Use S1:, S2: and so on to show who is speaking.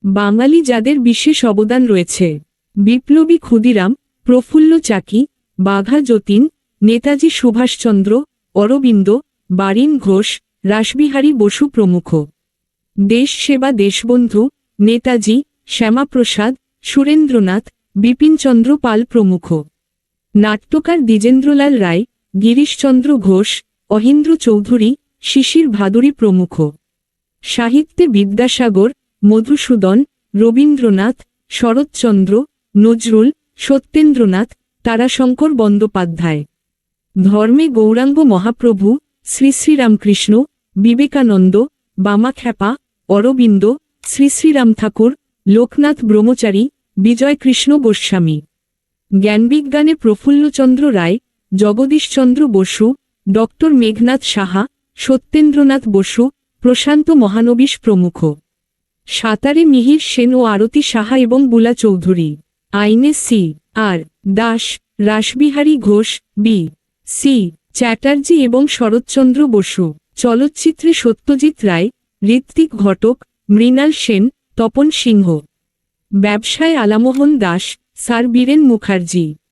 S1: বাঙালি যাদের বিশেষ অবদান রয়েছে: বিপ্লবী ক্ষুদিরাম, প্রফুল্ল চাকি, বাঘা যতীন, নেতাজি সুভাষচন্দ্র, অরবিন্দ, বারিন ঘোষ, রাসবিহারী বসু প্রমুখ। দেশ সেবা দেশবন্ধু, নেতাজি, শ্যামাপ্রসাদ, সুরেন্দ্রনাথ, বিপিনচন্দ্র পাল প্রমুখ। নাট্যকার দ্বিজেন্দ্রলাল রায়, গিরিশচন্দ্র ঘোষ, অহিন্দ্র চৌধুরী, শিশির ভাদুরী প্রমুখ। সাহিত্যে বিদ্যাসাগর, মধুসূদন, রবীন্দ্রনাথ, শরৎচন্দ্র, নজরুল, সত্যেন্দ্রনাথ, তারাশঙ্কর বন্দ্যোপাধ্যায়। ধর্মে গৌরাঙ্গ মহাপ্রভু, শ্রী শ্রীরামকৃষ্ণ, বিবেকানন্দ, বামাখ্যাপা, অরবিন্দ, শ্রী শ্রীরাম ঠাকুর, লোকনাথ ব্রহ্মচারী, বিজয়কৃষ্ণ গোস্বামী। জ্ঞানবিজ্ঞানে প্রফুল্লচন্দ্র রায়, জগদীশচন্দ্র বসু, ড মেঘনাদ সাহা, সত্যেন্দ্রনাথ বসু, প্রশান্ত মহানবীশ প্রমুখ। সাঁতারে মিহির সেন ও আরতি সাহা এবং বুলা চৌধুরী। আইনে সি আর দাস, রাসবিহারী ঘোষ, বি সি চ্যাটার্জি এবং শরৎচন্দ্র বসু। চলচ্চিত্রে সত্যজিৎ রায়, ঋত্বিক ঘটক, মৃণাল সেন, তপন সিংহ। ব্যবসায় আলামোহন দাস, স্যার বীরেন মুখার্জি।